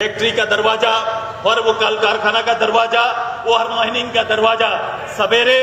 Factory का दरवाजा और वो कल कारखाना का दरवाजा, वो हर माइनिंग का दरवाजा, सवेरे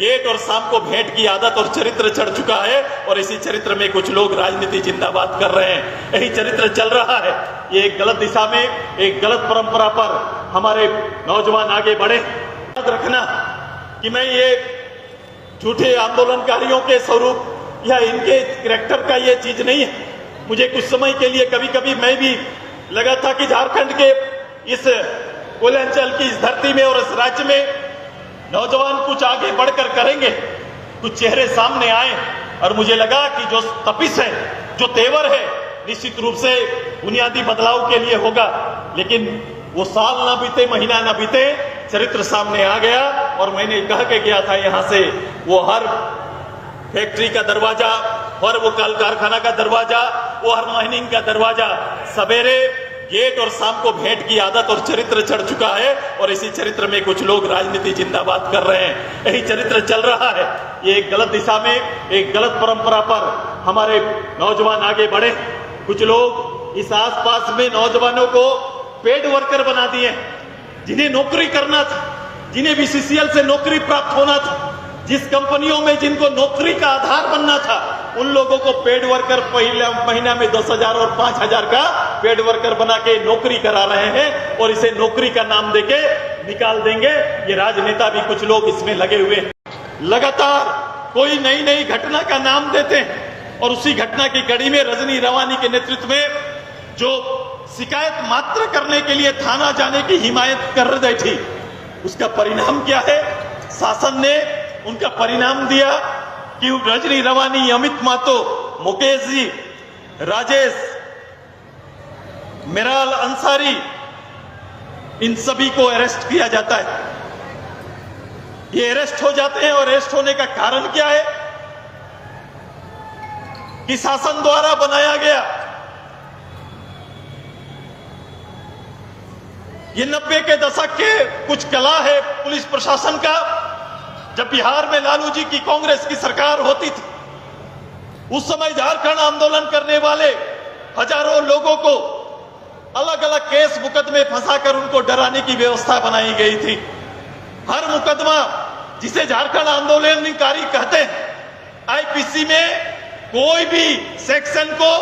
गेट और शाम को भेंट की आदत और चरित्र चढ़ चुका है। और इसी चरित्र में कुछ लोग राजनीति जिंदाबाद कर रहे हैं। यही चरित्र चल रहा है। ये एक गलत दिशा में, एक गलत परंपरा पर हमारे नौजवान आगे बढ़े। याद रखना कि मैं ये झूठे आंदोलनकारियों के स्वरूप या इनके कैरेक्टर का ये चीज नहीं है। मुझे कुछ समय के लिए कभी कभी मैं भी लगा था कि झारखंड के इस पूर्वांचल की इस धरती में और इस राज्य में नौजवान कुछ आगे बढ़कर करेंगे, कुछ चेहरे सामने आए। और मुझे लगा कि जो तपिश है, जो तेवर है, निश्चित रूप से बुनियादी बदलाव के लिए होगा। लेकिन वो साल ना बीते, महीना ना बीते, चरित्र सामने आ गया। और मैंने कह के गया था यहां से, वो हर फैक्ट्री का दरवाजा और वो कल कारखाना का दरवाजा, वो हर माइनिंग का दरवाजा, सवेरे गेट और शाम को भेंट की आदत और चरित्र चढ़ चुका है। और इसी चरित्र में कुछ लोग राजनीति जिंदाबाद कर रहे हैं। यही चरित्र चल रहा है। ये एक गलत दिशा में, एक गलत परंपरा पर हमारे नौजवान आगे बढ़े। कुछ लोग इस आसपास में नौजवानों को पेड वर्कर बना दिए, जिन्हें नौकरी करना था, जिन्हें बीसीसीएल से नौकरी प्राप्त होना था, जिस कंपनियों में जिनको नौकरी का आधार बनना था, उन लोगों को पेड वर्कर पहले महीना में 10,000 और 5,000 का पेड वर्कर बना के नौकरी करा रहे हैं। और इसे नौकरी का नाम देके निकाल देंगे। ये राजनेता भी कुछ लोग इसमें लगे हुए हैं। लगातार कोई नई नई घटना का नाम देते हैं और उसी घटना की कड़ी में रजनी रवानी के नेतृत्व में जो शिकायत मात्र करने के लिए थाना जाने की हिमायत कर रही थी, उसका परिणाम क्या है? शासन ने उनका परिणाम दिया कि रजनी रवानी, अमित मातो, मुकेश जी, राजेश, मेराल अंसारी, इन सभी को अरेस्ट किया जाता है। ये अरेस्ट हो जाते हैं और अरेस्ट होने का कारण क्या है? कि शासन द्वारा बनाया गया ये 90 के दशक के कुछ कला है पुलिस प्रशासन का। जब बिहार में लालू जी की कांग्रेस की सरकार होती थी, उस समय झारखंड आंदोलन करने वाले हजारों लोगों को अलग अलग केस मुकदमे फंसाकर उनको डराने की व्यवस्था बनाई गई थी। हर मुकदमा जिसे झारखंड आंदोलनकारी कहते हैं, आईपीसी में कोई भी सेक्शन को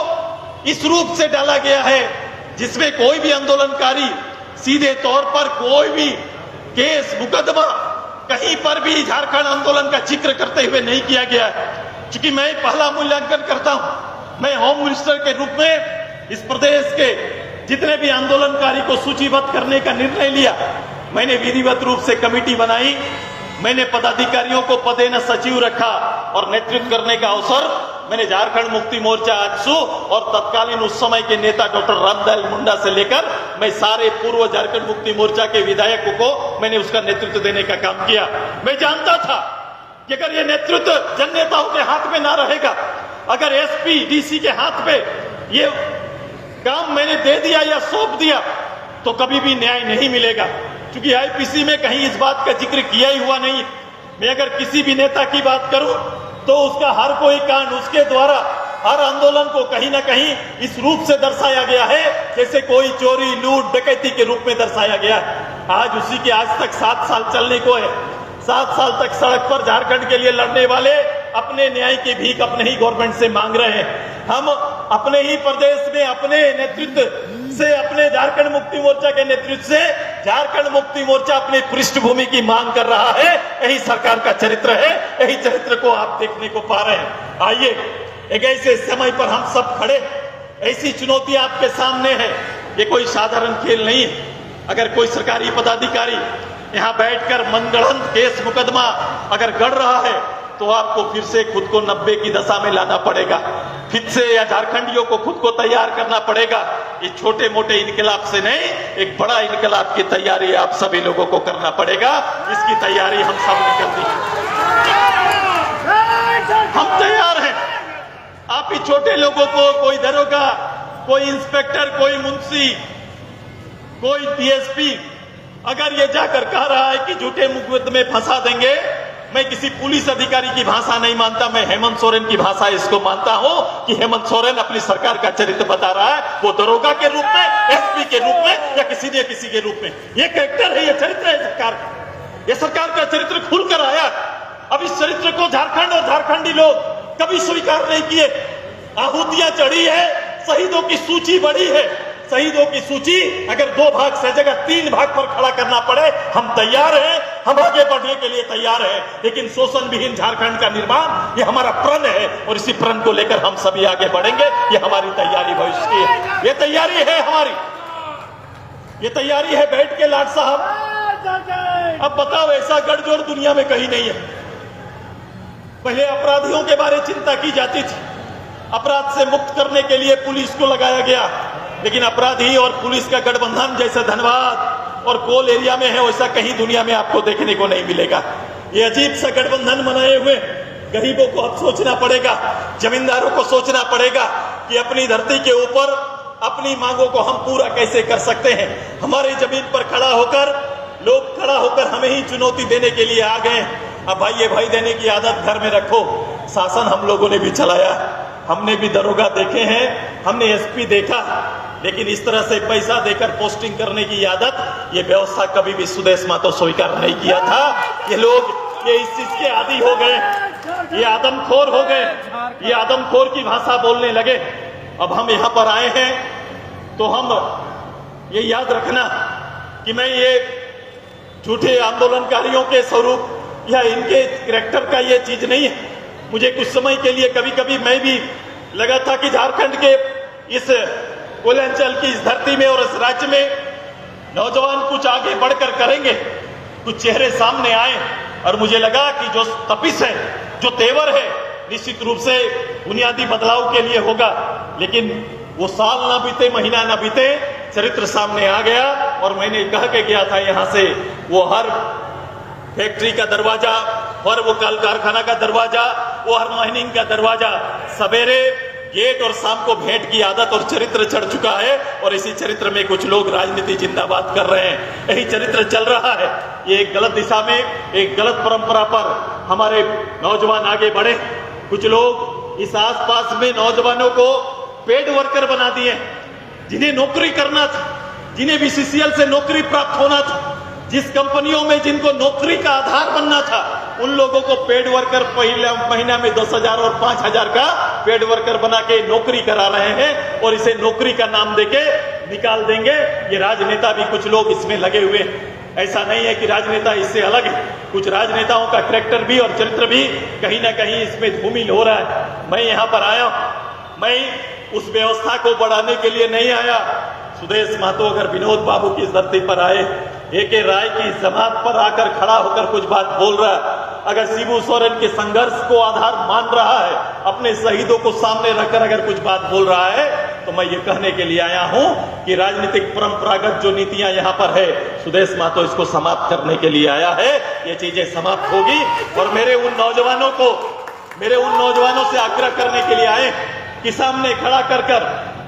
इस रूप से डाला गया है जिसमें कोई भी आंदोलनकारी सीधे तौर पर कोई भी केस मुकदमा कहीं पर भी झारखंड आंदोलन का जिक्र करते हुए नहीं किया गया है। क्योंकि मैं पहला मूल्यांकन करता हूं, मैं होम मिनिस्टर के रूप में इस प्रदेश के जितने भी आंदोलनकारी को सूचीबद्ध करने का निर्णय लिया। मैंने विधिवत रूप से कमेटी बनाई, मैंने पदाधिकारियों को पदेन सचिव रखा और नेतृत्व करने का अवसर मैंने झारखंड मुक्ति मोर्चा आजसू और तत्कालीन उस समय के नेता डॉक्टर रामदयाल मुंडा से लेकर मैं सारे पूर्व झारखंड मुक्ति मोर्चा के विधायकों को मैंने उसका नेतृत्व देने का काम किया। मैं जानता था कि अगर ये नेतृत्व जन नेताओं के हाथ में ना रहेगा, अगर एसपी डीसी के हाथ पे ये काम मैंने दे दिया या सौंप दिया, तो कभी भी न्याय नहीं मिलेगा। क्योंकि आईपीसी में कहीं इस बात का जिक्र किया ही हुआ नहीं। मैं अगर किसी भी नेता की बात करूं तो उसका हर कोई कांड उसके द्वारा हर आंदोलन को कहीं ना कहीं इस रूप से दर्शाया गया है जैसे कोई चोरी, लूट, डकैती के रूप में दर्शाया गया है। आज उसी के आज तक 7 साल चलने को है। 7 साल तक सड़क पर झारखंड के लिए लड़ने वाले अपने न्याय की भीख अपने ही गवर्नमेंट से मांग रहे हैं। हम अपने ही प्रदेश में अपने नेतृत्व से, अपने झारखंड मुक्ति मोर्चा के नेतृत्व से झारखंड मुक्ति मोर्चा अपनी पृष्ठभूमि की मांग कर रहा है। यही सरकार का चरित्र है। यही चरित्र को आप देखने को पा रहे हैं। आइए, एक ऐसे समय पर हम सब खड़े, ऐसी चुनौती आपके सामने है। ये कोई साधारण खेल नहीं है। अगर कोई सरकारी पदाधिकारी यहाँ बैठकर मनगढ़ंत केस मुकदमा अगर गढ़ रहा है तो आपको फिर से खुद को 90 की दशा में लाना पड़ेगा। फिर से या झारखंडियों को खुद को तैयार करना पड़ेगा। ये छोटे मोटे इनकलाब से नहीं, एक बड़ा इनकलाब की तैयारी आप सभी लोगों को करना पड़ेगा। इसकी तैयारी हम सब ने कर दी। हम तैयार हैं। आप ही छोटे लोगों को, कोई दरोगा, कोई इंस्पेक्टर, कोई मुंशी, कोई डीएसपी अगर ये जाकर कह रहा है कि झूठे मुकदमे फंसा देंगे, मैं किसी पुलिस अधिकारी की भाषा नहीं मानता, मैं हेमंत सोरेन की भाषा इसको मानता हूं कि हेमंत सोरेन अपनी सरकार का चरित्र बता रहा है, वो दरोगा के रूप में, एसपी के रूप में या किसी न किसी के रूप में। ये कैरेक्टर है, ये चरित्र है सरकार का। ये सरकार का चरित्र खुलकर आया। अब इस चरित्र को झारखंड और झारखंडी लोग कभी स्वीकार नहीं किए। आहुतियां चढ़ी है, शहीदों की सूची बढ़ी है। शहीदों की सूची अगर 2 भाग से जगह 3 भाग पर खड़ा करना पड़े, हम तैयार हैं, हम आगे बढ़ने के लिए तैयार हैं। लेकिन शोषण विहीन झारखंड का निर्माण ये हमारा प्रण है और इसी प्रण को लेकर हम सभी आगे बढ़ेंगे। ये हमारी तैयारी भविष्य की है, ये तैयारी है हमारी, ये तैयारी है बैठ के लाट साहब। अब बताओ, ऐसा गठजोड़ दुनिया में कहीं नहीं है। पहले अपराधियों के बारे में चिंता की जाती थी, अपराध से मुक्त करने के लिए पुलिस को लगाया गया, लेकिन अपराधी और पुलिस का गठबंधन जैसे धनबाद और कोल एरिया में है वैसा कहीं दुनिया में आपको देखने को नहीं मिलेगा। ये अजीब सा गठबंधन बनाए हुए गरीबों को अब सोचना पड़ेगा, जमींदारों को सोचना पड़ेगा कि अपनी धरती के ऊपर अपनी मांगों को हम पूरा कैसे कर सकते हैं। हमारी जमीन पर खड़ा होकर हमें ही चुनौती देने के लिए आ गए। अब भाई देने की आदत घर में रखो। शासन हम लोगों ने भी चलाया, हमने भी दरोगा देखे हैं, हमने एसपी देखा, लेकिन इस तरह से पैसा देकर पोस्टिंग करने की आदत, ये व्यवस्था कभी भी सुदेश महतो स्वीकार नहीं किया था। ये लोग ये इस चीज के आदी हो गए, ये आदमखोर हो गए, ये आदमखोर की भाषा बोलने लगे। अब हम यहां पर आए हैं तो हम ये याद रखना कि मैं ये झूठे आंदोलनकारियों के स्वरूप या इनके कैरेक्टर का ये चीज नहीं है। मुझे कुछ समय के लिए कभी कभी मैं भी लगा था कि झारखंड के इस कोयलांचल की इस धरती में और इस राज्य में नौजवान कुछ आगे बढ़कर करेंगे, कुछ चेहरे सामने आए और मुझे लगा कि जो तपिश है, जो तेवर है, निश्चित रूप से बुनियादी बदलाव के लिए होगा। लेकिन वो साल ना बीते, महीना ना बीते, चरित्र सामने आ गया और मैंने कह के गया था यहां से, वो हर फैक्ट्री का दरवाजा और वो कल कारखाना का दरवाजा, वो हर माइनिंग का दरवाजा, सवेरे गेट और शाम को भेंट की आदत और चरित्र चढ़ चुका है। और इसी चरित्र में कुछ लोग राजनीति जिंदाबाद कर रहे हैं, यही चरित्र चल रहा है। ये एक गलत दिशा में, एक गलत परंपरा पर हमारे नौजवान आगे बढ़े। कुछ लोग इस आसपास में नौजवानों को पेड वर्कर बना दिए, जिन्हें नौकरी करना था, जिन्हें बीसीसीएल से नौकरी प्राप्त होना था, जिस कंपनियों में जिनको नौकरी का आधार बनना था, उन लोगों को पेड वर्कर पहले महीना में 10,000 और 5,000 का पेड वर्कर बना के नौकरी करा रहे हैं और इसे नौकरी का नाम देके निकाल देंगे। ये राजनेता भी कुछ लोग इसमें लगे हुए हैं। ऐसा नहीं है कि राजनेता इससे अलग है, कुछ राजनेताओं का कैरेक्टर भी और चरित्र भी कहीं ना कहीं इसमें धूमिल हो रहा है। मैं यहां पर आया, मैं उस व्यवस्था को बढ़ाने के लिए नहीं आया। सुदेश महतो अगर विनोद बाबू की इस धरती पर आए, ए.के. राय की जमात पर आकर खड़ा होकर कुछ बात बोल रहा है, अगर शिबू सोरेन के संघर्ष को आधार मान रहा है, अपने शहीदों को सामने रखकर अगर कुछ बात बोल रहा है, तो मैं ये कहने के लिए आया हूं कि राजनीतिक परंपरागत जो नीतियां यहां पर है, सुदेश महतो इसको समाप्त करने के लिए आया है। ये चीजें समाप्त होगी और मेरे उन नौजवानों से आग्रह करने के लिए आए कि सामने खड़ा कर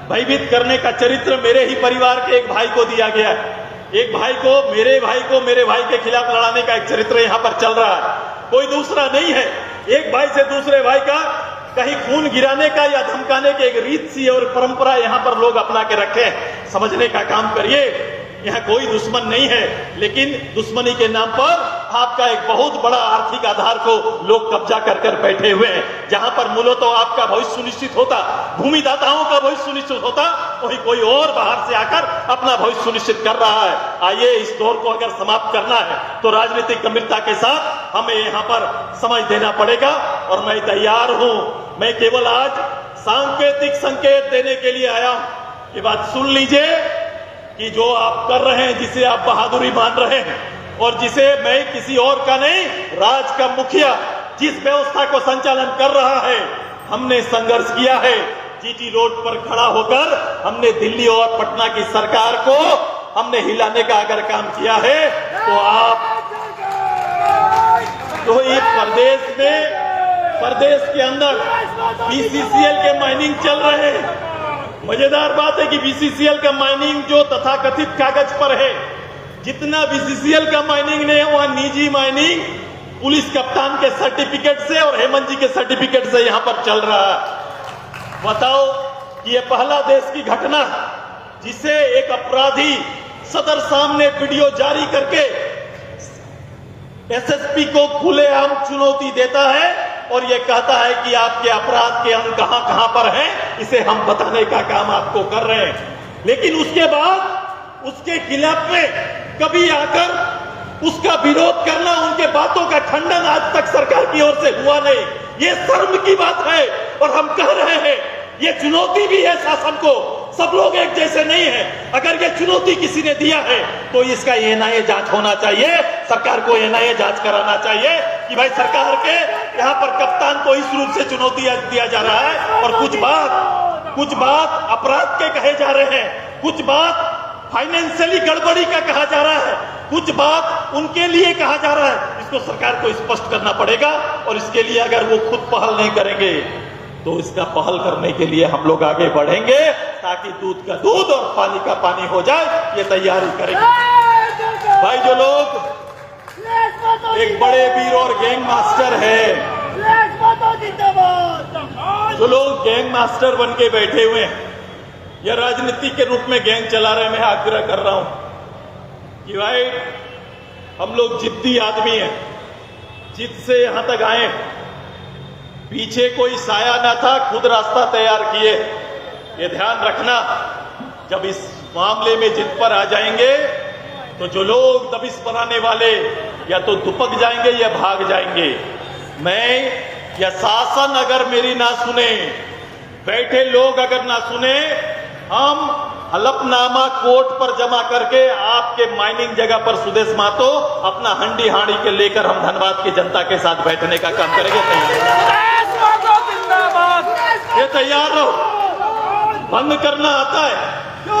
भयभीत करने का चरित्र मेरे ही परिवार के एक भाई को दिया गया है। एक भाई को, मेरे भाई के खिलाफ लड़ाने का एक चरित्र यहां पर चल रहा है, कोई दूसरा नहीं है। एक भाई से दूसरे भाई का कहीं खून गिराने का या धमकाने की एक रीत सी और परंपरा यहां पर लोग अपना के रखे हैं। समझने का काम करिए, यहां कोई दुश्मन नहीं है, लेकिन दुश्मनी के नाम पर आपका एक बहुत बड़ा आर्थिक आधार को लोग कब्जा कर बैठे हुए हैं। जहां पर मूलो तो आपका भविष्य सुनिश्चित होता, भूमिदाताओं का भविष्य सुनिश्चित होता, वही कोई और बाहर से आकर अपना भविष्य सुनिश्चित कर रहा है। आइए, इस दौर को अगर समाप्त करना है तो राजनीतिक गंभीरता के साथ हमें यहां पर समझ देना पड़ेगा और मैं तैयार हूं। मैं केवल आज सांकेतिक संकेत देने के लिए आया हूं। ये बात सुन लीजिए कि जो आप कर रहे हैं, जिसे आप बहादुरी मान रहे हैं और जिसे मैं किसी और का नहीं, राज का मुखिया जिस व्यवस्था को संचालन कर रहा है, हमने संघर्ष किया है। जीटी रोड पर खड़ा होकर हमने दिल्ली और पटना की सरकार को हमने हिलाने का अगर काम किया है, तो आप तो ये प्रदेश के अंदर बीसीसीएल के माइनिंग चल रहे हैं। मजेदार बात है कि बीसीसीएल का माइनिंग जो तथाकथित कागज पर है, जितना बीसीसीएल का माइनिंग नहीं है, वहां निजी माइनिंग पुलिस कप्तान के सर्टिफिकेट से और हेमंत जी के सर्टिफिकेट से यहां पर चल रहा है। बताओ कि यह पहला देश की घटना जिसे एक अपराधी सदर सामने वीडियो जारी करके एसएसपी को खुलेआम चुनौती देता है और यह कहता है कि आपके अपराध के अंग कहां कहां पर हैं, इसे हम बताने का काम आपको कर रहे हैं। लेकिन उसके बाद उसके खिलाफ में कभी आकर उसका विरोध करना, उनके बातों का खंडन आज तक सरकार की ओर से हुआ नहीं। ये शर्म की बात है और हम कह रहे हैं ये चुनौती भी है शासन को। सब लोग एक जैसे नहीं हैं। अगर ये चुनौती किसी ने दिया है तो इसका एनआईए जांच होना चाहिए। सरकार को एनआईए जांच कराना चाहिए कि भाई सरकार के यहाँ पर कप्तान को इस रूप से चुनौती दिया जा रहा है और कुछ बात अपराध के कहे जा रहे हैं, कुछ बात फाइनेंशियली गड़बड़ी का कहा जा रहा है, कुछ बात उनके लिए कहा जा रहा है। इसको सरकार को स्पष्ट करना पड़ेगा और इसके लिए अगर वो खुद पहल नहीं करेंगे तो इसका पहल करने के लिए हम लोग आगे बढ़ेंगे ताकि दूध का दूध और पानी का पानी हो जाए। ये तैयारी करेंगे भाई। जो लोग एक बड़े वीर और गैंग मास्टर है, जो लोग गैंग मास्टर बन के बैठे हुए हैं या राजनीति के रूप में गैंग चला रहे, मैं आग्रह कर रहा हूं कि भाई हम लोग जिद्दी आदमी हैं, जिद से यहां तक आए। पीछे कोई साया ना था, खुद रास्ता तैयार किए। ये ध्यान रखना, जब इस मामले में जिद पर आ जाएंगे तो जो लोग दबिश बनाने वाले या तो दुपक जाएंगे या भाग जाएंगे। मैं या शासन अगर मेरी ना सुने, बैठे लोग अगर ना सुने, हम हलफनामा कोर्ट पर जमा करके आपके माइनिंग जगह पर सुदेश महतो अपना हंडी हांडी के लेकर हम धनबाद की जनता के साथ बैठने का काम करेंगे। ये तैयार रहो। भंग करना आता है क्यों?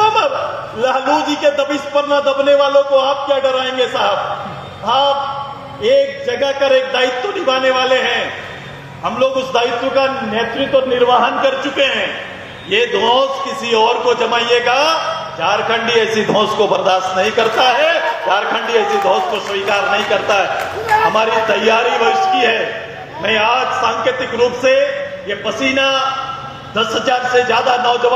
लालू जी के दबिश पर न दबने वालों को आप क्या डराएंगे साहब? आप एक जगह कर एक दायित्व निभाने वाले हैं। हम लोग उस दायित्व का नेतृत्व और निर्वहन कर चुके हैं। ये धौंस किसी और को जमाइएगा, झारखंडी ऐसी धौंस को बर्दाश्त नहीं करता है, झारखंडी ऐसी धौंस को स्वीकार नहीं करता है। हमारी तैयारी भविष्य की है। मैं आज सांकेतिक रूप से ये पसीना 10,000 से ज्यादा नौजवान